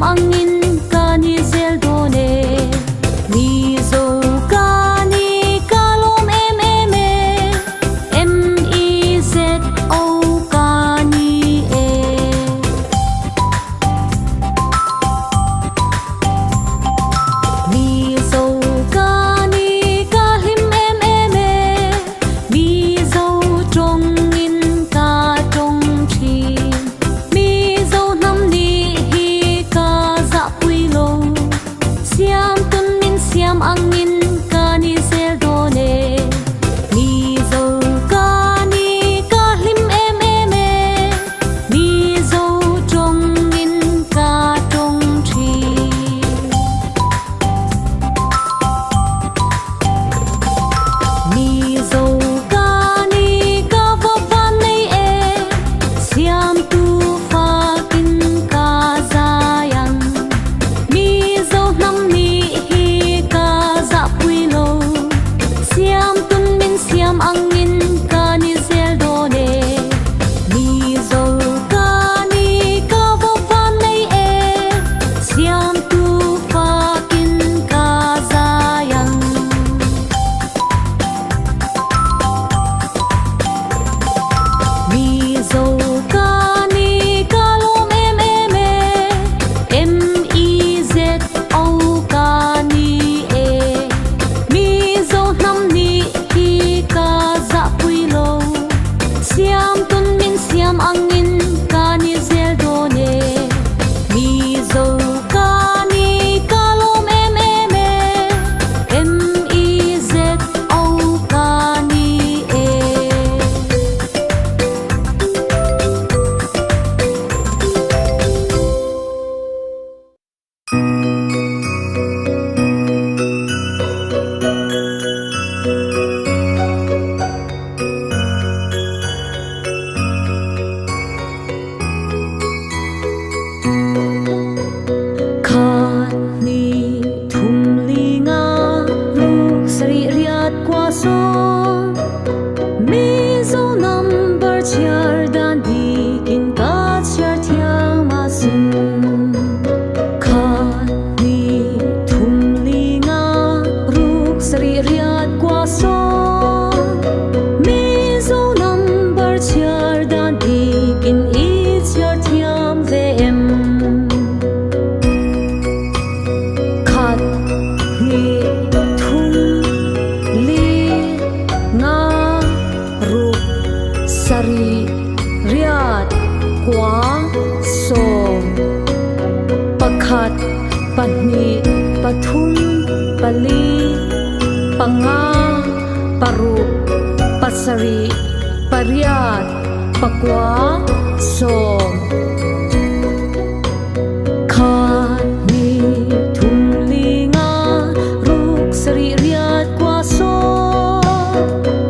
siam angin kani zel done mi zo kani kalom em e z o kani e mi zo kani kalim em e mi zo trong in ka trong thi mi zo nam ni hi ka za pui lo siam tun min siam angin kani zel done mi zo kani kalim em e mi zo trong in ka trong thi mi zo kani ka va van nei e siam tu fa kin ka zayang mi zo nam ni hi ka za pui lo siam tun min siam angin kani zel done mi zo kani ka va van nei e siam tu fa kin ka zayang mi zo kani kalom em e z o kani e mi zo nam ni hi ka za pui lo siam tun min siam angin kani zel done mi zo kani kalom em e z o kani e khát ni thum li nga luk sari riat kwa so mi zo number char dan di kin ka char thiang ma sun khát ni thum li nga luk sari riat kwa so mi zo number char dan di kin i char thiam ve em khát ni thum li nga ruk sari riat kwa som pakhat pani pathum pali panga paruk pasari pariat pakwa som khát ni thum li nga ruk sari riat kwa so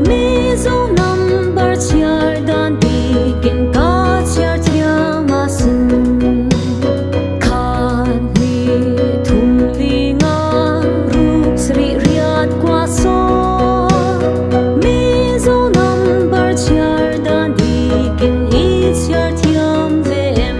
mi zo number char dan di kin ka char thiang ma sun khát ni thum li nga ruk sari riat kwa so mi zo number char dan di kin i char thiang ve em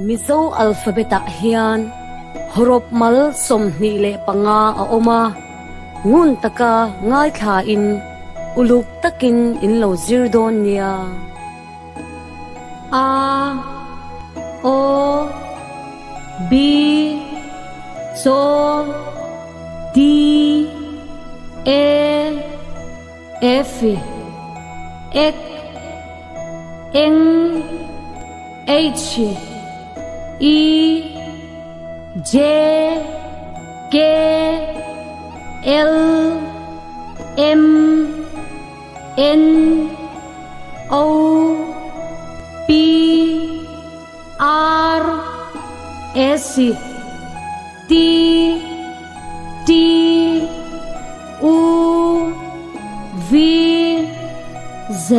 mizo alphabeta hian horop mal somhni le panga a oma ngun taka ngai thla in uluk takin in lo zir don nia a o b so d e f x n h e j k l m n o p r s t t u v z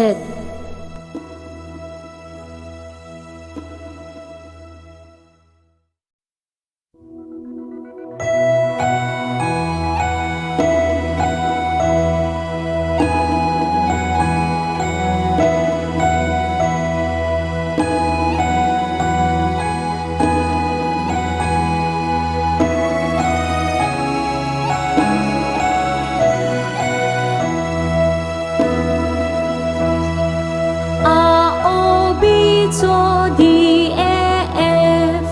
cho đi F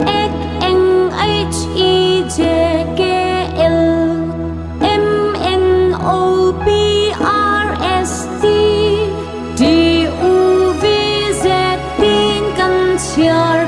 X N H I J K L M N O P R S T D U V Z tin kan chiar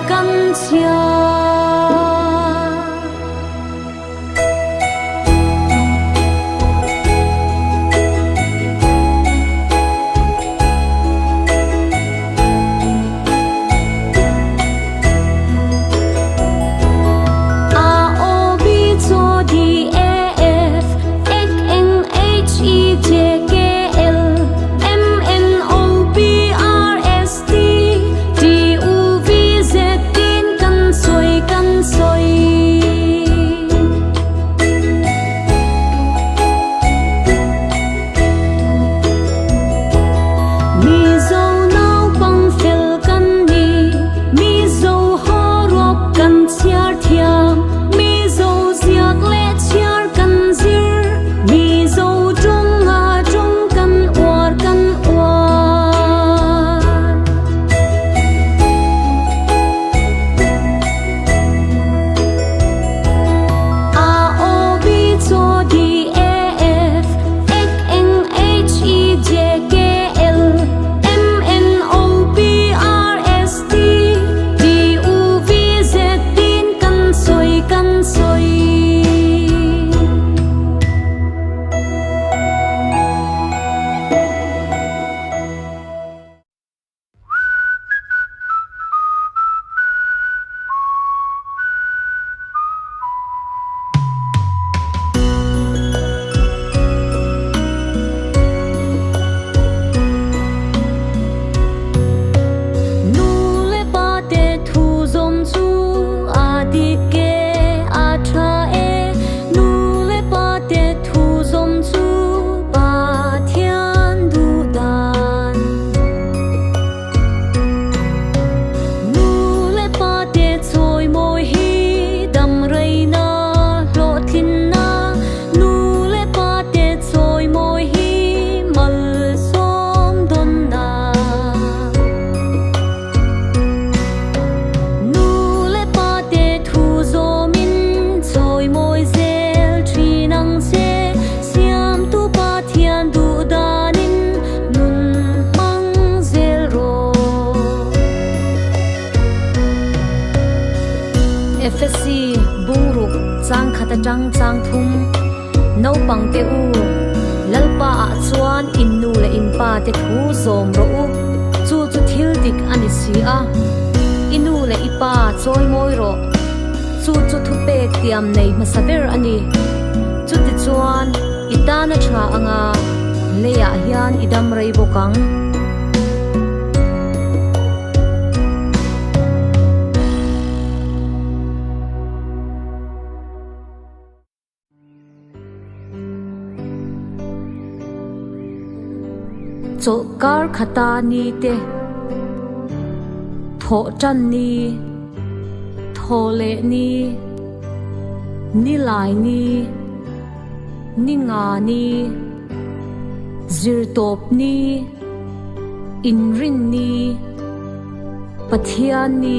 FSC bungruk chang khata chang thum no pang te u lalpa a chuan innu le inpa te thu zom ro u chu thil dik ani si a inu le ipa choi moi ro chu thu pek tiam nei masaver ani chu ti chuan itana tha anga leya hian idam rei bokang cho kar khata ni te tho chan ni tho le ni ni lai ni ni nga ni zir top ni in rin ni pathian ni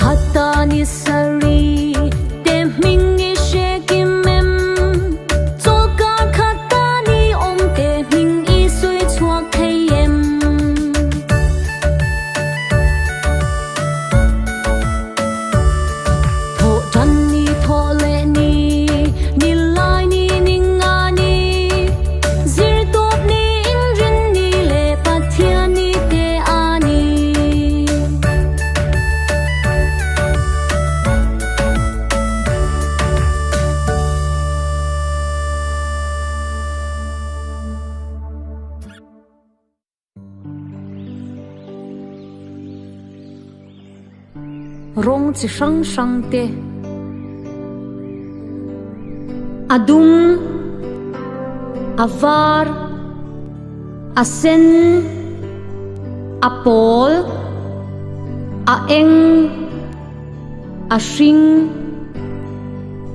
Khatani sari te mingi shekimem Tokar khatani om te mingi sui chuak thayem Tho janni tho le ni nilai ni ningani Zir top ni inrin ni le pathian ni te ani Rong chi sang sang te Adum Avar Asen Apol Aeng Ashing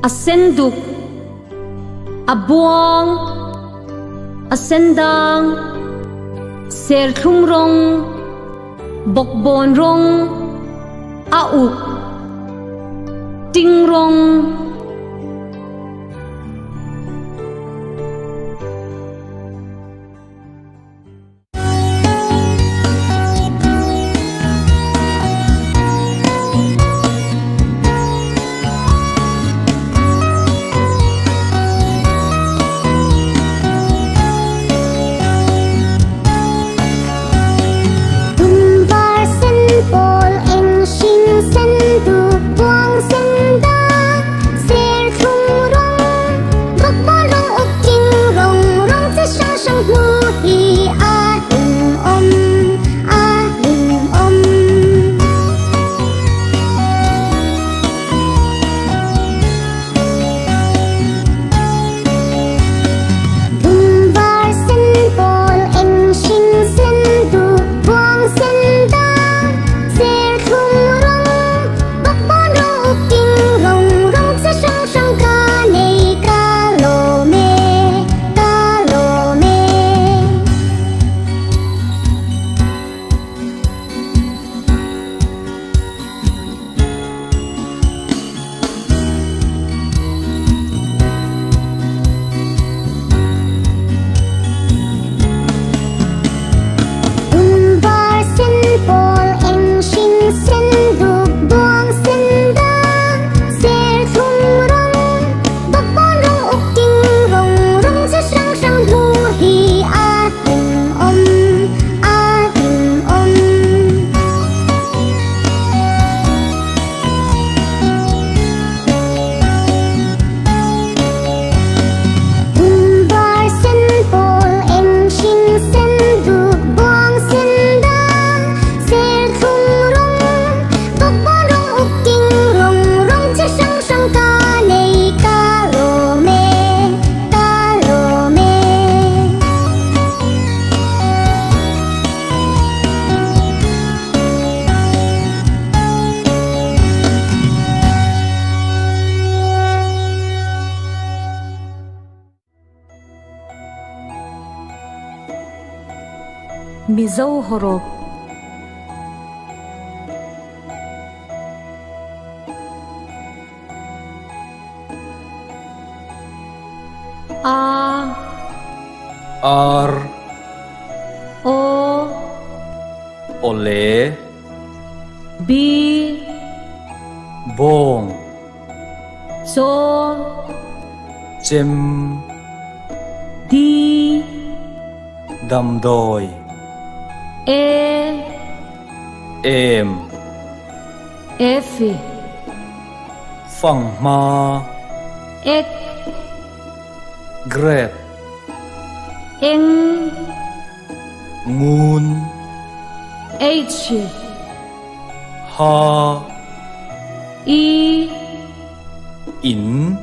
Asenduk Abuang Asendang Serthum rong Bokbon rong Auk Ting rong Mizo horop A Ar O Ole B Bong So Chem D Đầm đồi E Êm F Phẳng ma X Grep Eng Ngun H Ha E In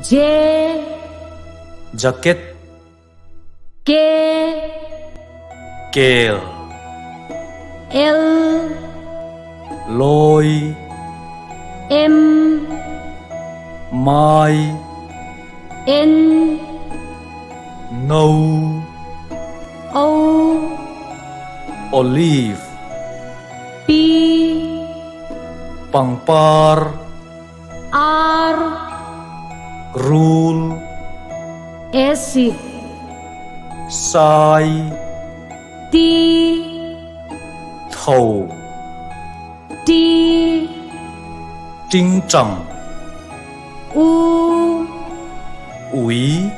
J Jacket K Kale L Lôi M Mai N Nâu O Olive P pangpar R rul esi sai ti thầu ti trinh trầm u úy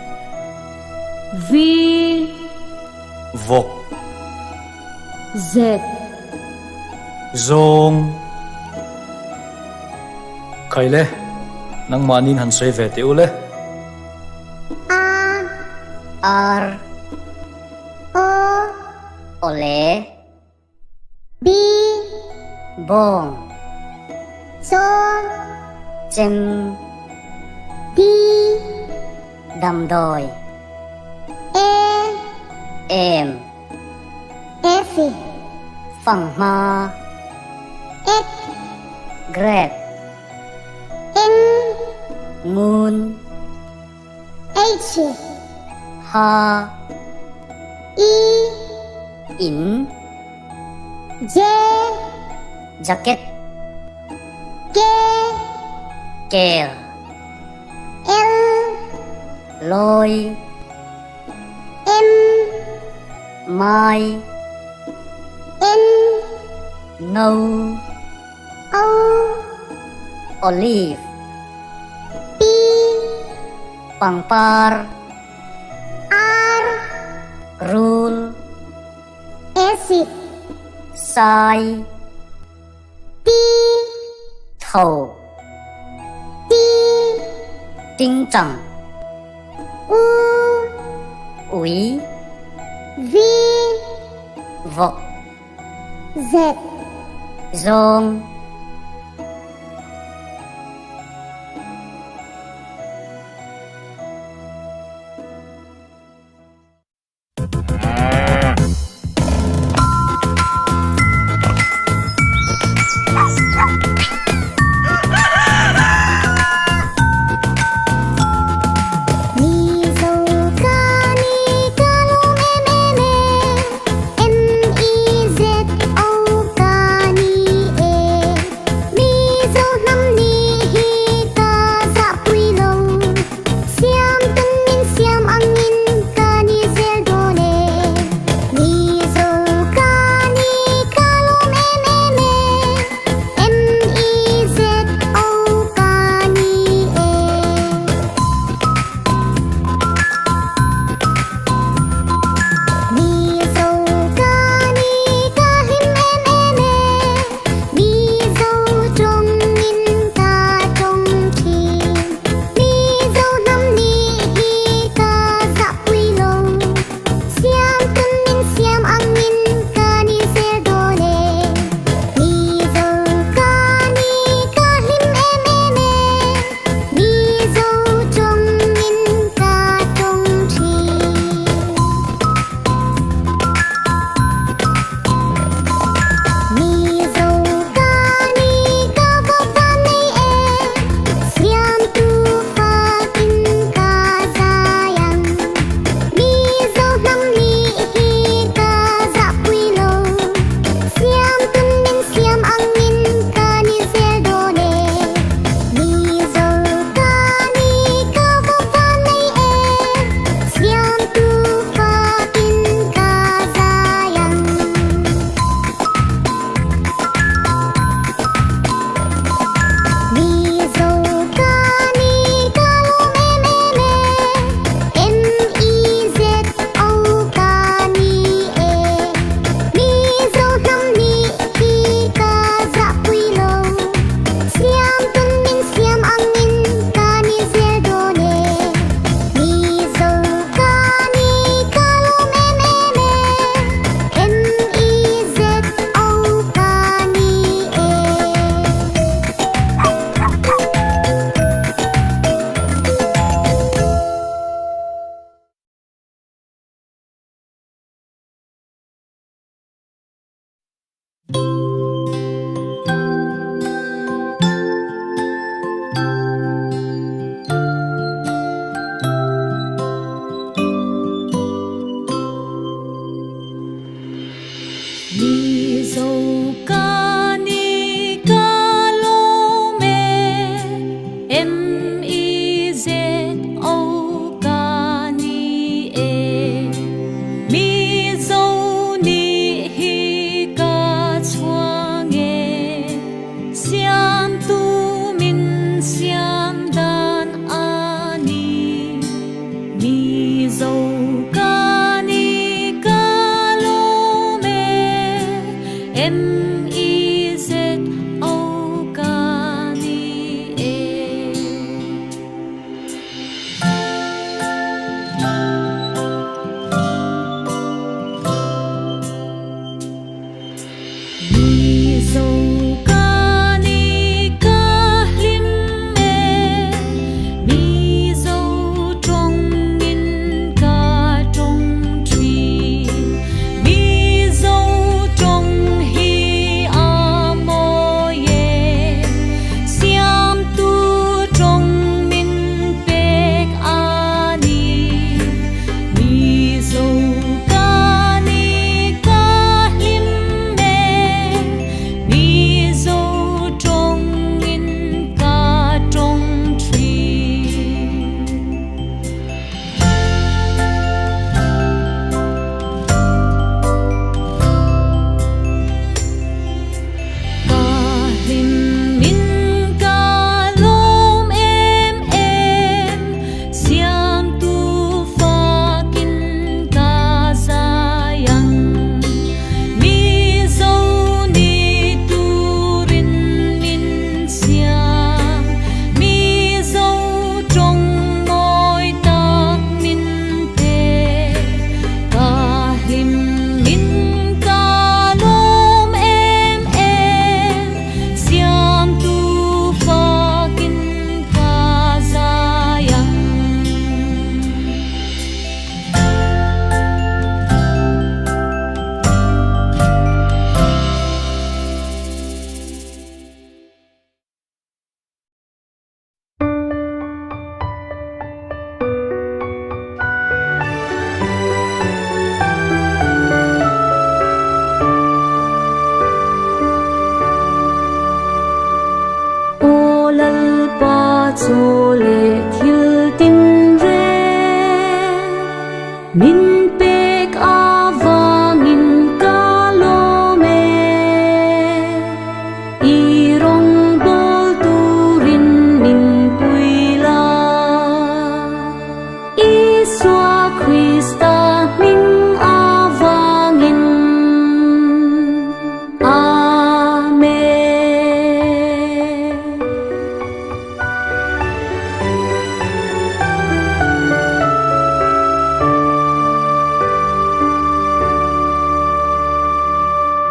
vi vọc z zong khai le nang manin han soi ve te u le R O ole B bong so chem D đầm đồi em F phẳng ma X great N moon H ha I in J jacket K kèo L lôi M mai N nâu O olive P pangpar R rule acid sai T thầu T tinh chẳng U úy V vọc Z zong ni dâu ca ni ca lum em em em i z o ca ni e cho lệ thiêu tin re min pek avangin kalome irong bol turin min puila Iswa Krista min avangin Amen.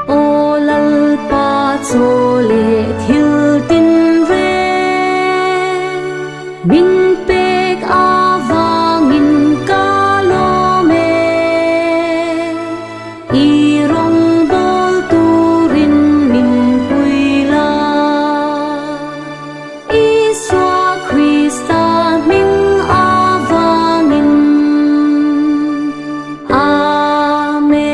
Olal pa cho lệ thiêu tin re min pek avangin kalome irong bol turin min puila Iswa Krista min avangin Amen.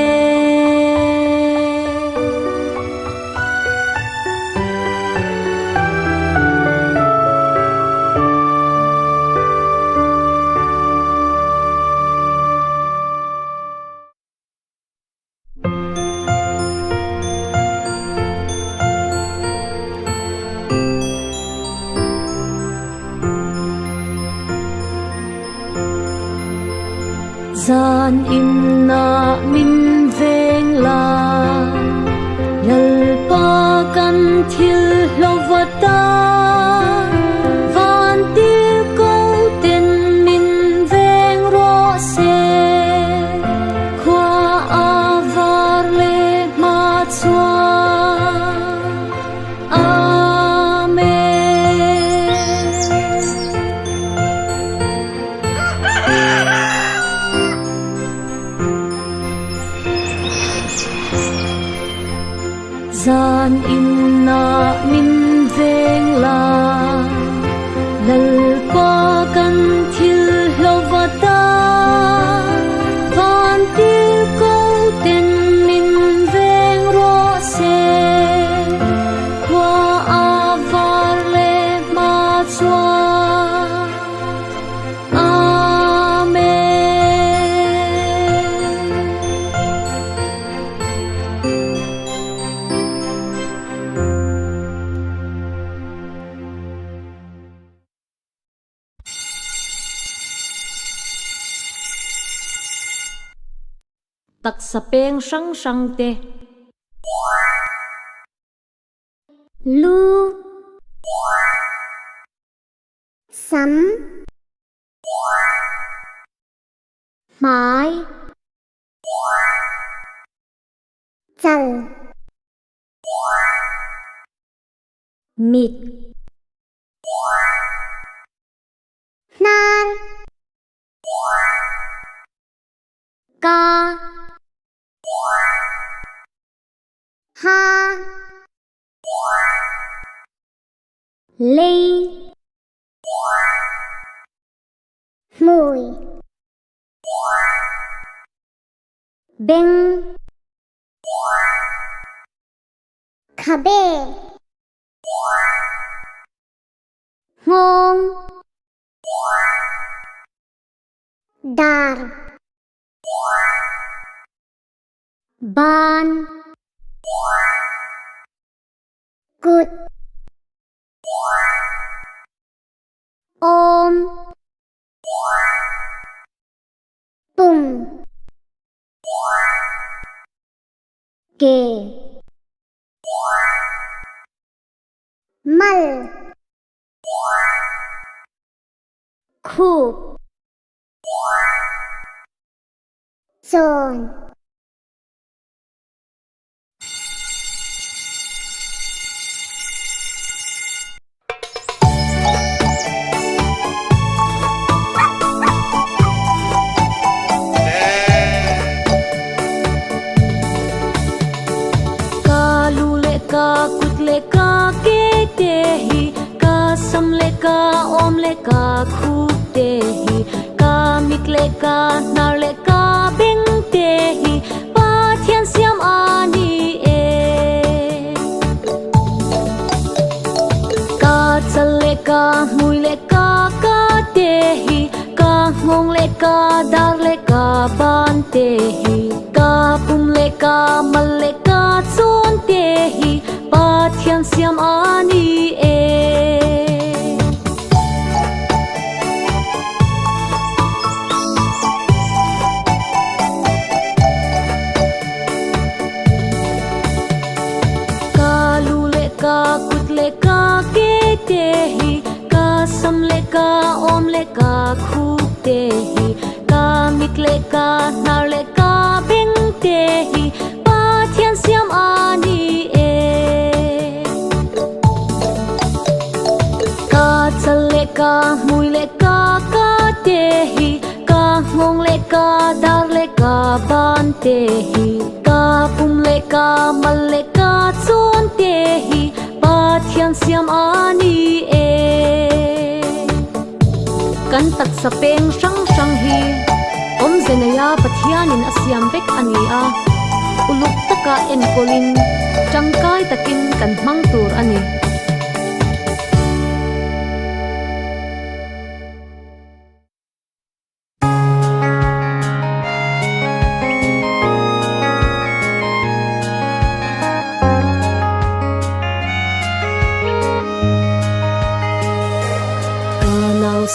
Gian in na min veng la lal pa kan thil lovata van til ko ten min veng ro se kwa avar le ma chua Amen. Gian in na min veng la lal pa kan thil lovata van til ko ten min veng ro se kwa avar le ma chua Amen. Tak sapeng sang sang te Lu Sắm Mái Chal Mịt Nan Ca Ha Ly Mùi Binh Khả bê Ngon Dar Ban Good Ôm Bùng Kề Mal Khúc Tròn ka kut le ka ke te hi ka sam le ka om le ka khu te hi ka mit le ka nar le ka beng te hi pa thian siam ani e ka chal le ka mui le te hi ka pum le ka mal le ka chon te hi Pathian siam ani e ka kut le ka ke te hi ka sam le ka om le ka khu te hi ka mit le ka nar le ka beng te hi Pathian siam ani e ka chal le ka mui le ka ka te hi ka ngong le ka dar le ka ban te hi ka pum le ka mal le ka chon te hi Pathian siam ani e kan tak sa peng sang sang hi om zenaya Pathianin asiam vek ani a uluk taka en kolin tangkai takin kan mang tur ani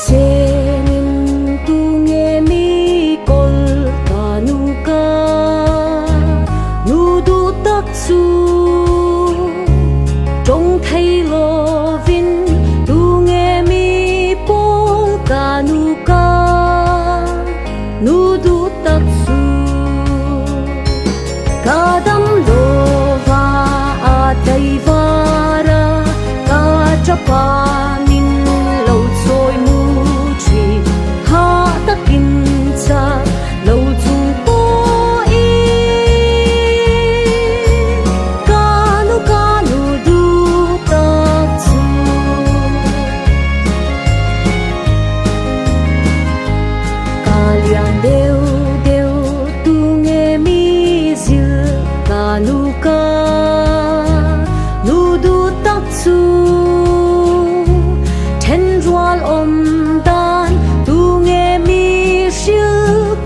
Senin tunge mi kol kanuka nudu taksu trong thay lovin tunge mi pol kanuka nudu taksu kadam lova atai vara ka chapa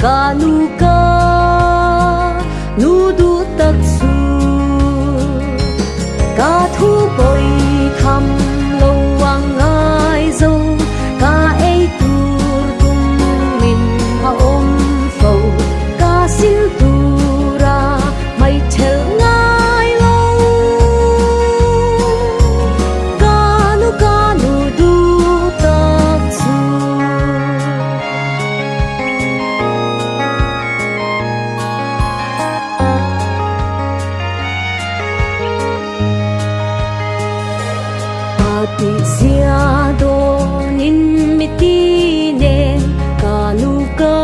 Kanuka nudu taksu ka thu boi tham lo wang ai zo ka ei tur tum min ha om fo ka sin tura mai thel ngai lo Kanuka nudu taksu Ti sia do nin miti nen kanuka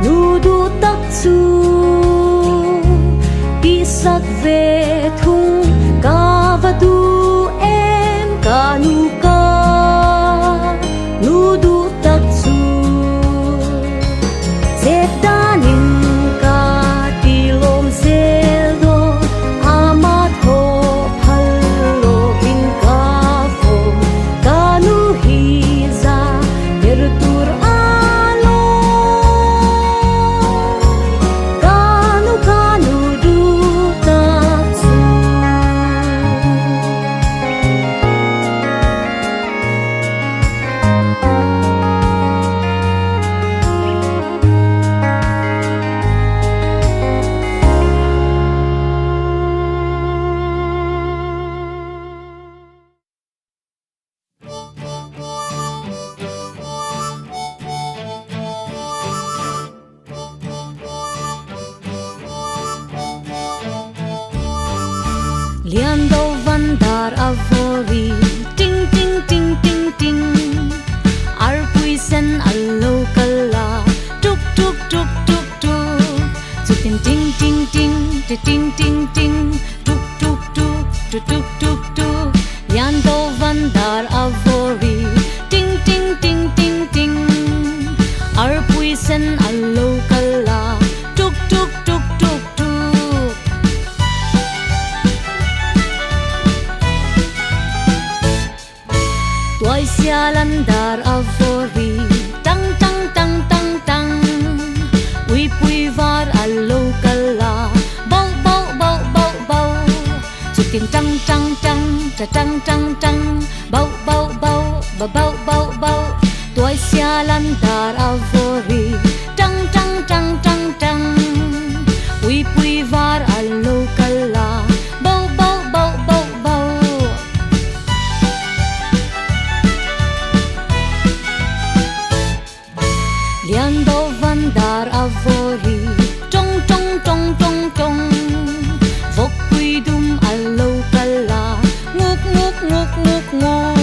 nudu taksu pisak ve thung kavadu em kanuka nudu taksu zetanin ka tilom zeldo amat ho lian do vandar avori ting ting ting ting ting ar puisen allo kala tuk tuk tuk tuk tuk chu ting ting ting ting ting ting ting tuk tuk tuk tuk tuk tuk tuk lian do vandar avori ting ting ting ting ting ar puisen allo kala tuk tuk tuk tuk tuk Tuai sialan dar avori tang tang tang tang tang alo kala bao bao bao bao bao chút tiền trăng trăng trăng trăng trăng trăng bao bao bao bao bao bao bao tuổi xia lan dar avori trăng trăng trăng trăng trăng pui pui var alo kala bao bao bao bao bao lian do van dar avori trong trong trong trong trong vok pui dum alo kala nguk nguk nguk nguk nguk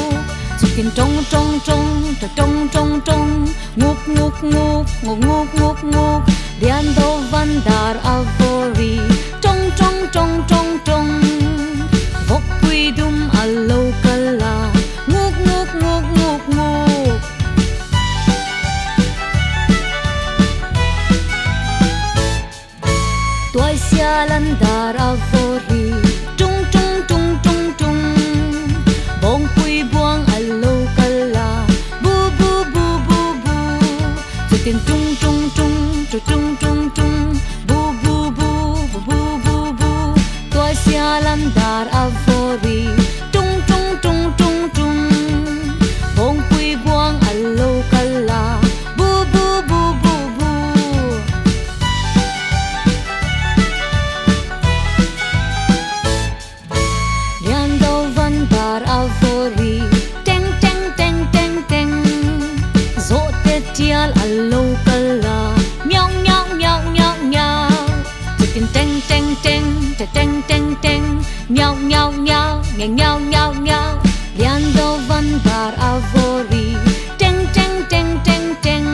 chicken trong trong trong trong trong trong nguk nguk nguk nguk nguk nguk nguk lian do van dar avori trong trong trong trong trong vok pui dum alo kala nguk nguk nguk nguk nguk tuổi xia lan dar avori trung trung trung trung trung bong pui buang alo kala bu bu bu bu bu chút tiền trung trung trung trung trung trung bu bu bu bu bu bu bu tuổi xia lan dar avori trung trung trung trung trung bong pui buang alo kala bu bu bu bu bu lian do van dar avori teng teng teng teng teng zo te tial alo kala meow meow meow meow meow chicken teng teng teng teng teng teng meow meow meow meow meow meow lian do van dar avori teng teng teng teng teng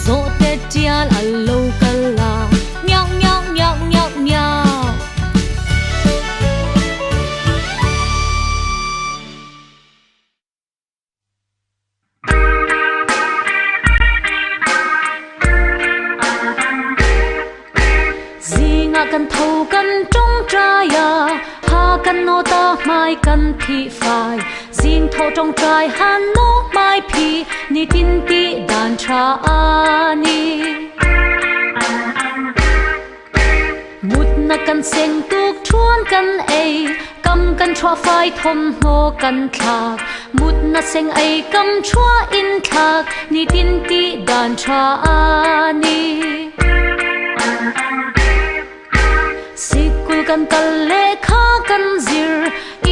zo te tial alo kala meow meow meow meow meow zinga kan thâu kan trong traya ha kan no ta mai kan thi phai zin tho trong trai han no mai phi ni tin ti dan tra ani mut na kan seng tuk thuan kan ei kam kan thwa phai thom ho kan thak mut na seng ei kam thwa in thak ni tin ti dan tra ani sikul kan kal le kha kan zir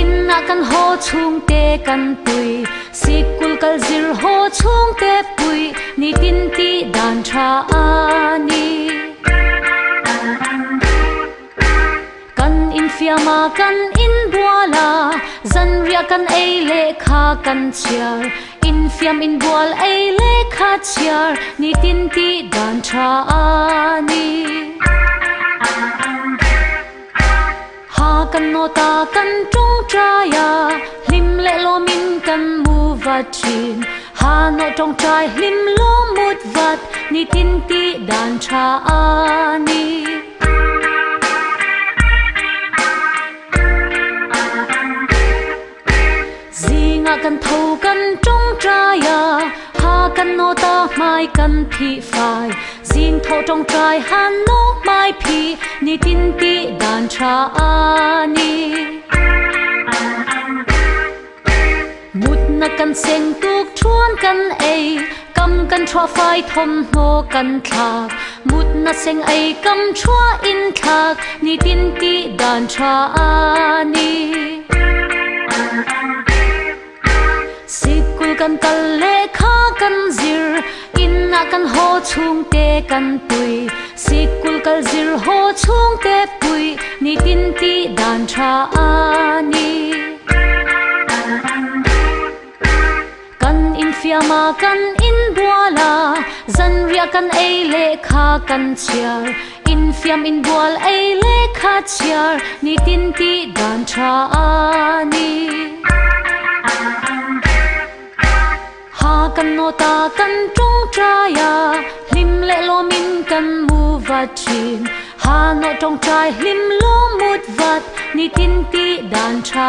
inna kan ho chung te kan pui sikul kal zir ho chung te pui ni tin ti dan tha ani kan in fiama kan in buala zan ria kan ei le kha kan chiar in fiam in bual ei le kha chiar ni tin ti dan tha ani ha kan no ta kan trung traya lim le lo min kan mu vachin ha no trong trai lim lo mut vat ni tin ti dan tha ani zinga kan thâu kan trung traya ha kan no ta mai kan thi phai zin tho trong trai han no mai phi ni tin ti dan tha ani mut na kan seng tuk thuan kan ei kam kan thwa phai thom ho kan thak mut na seng ei kam thwa in thak ni tin ti dan tha ani sikul kan kal le kha kan zir inna kan ho chung te kan pui sikul kal zir ho chung te pui ni tin ti dan tha ani kan in fiama kan in buala zan ria kan ei le kha kan chiar in fiam in bual ei le kha chiar ni tin ti dan tha ani ha kan no ta kan trung traya lim le lo min kan mu vachin ha no trong trai lim lo mut vat ni tin ti dan tha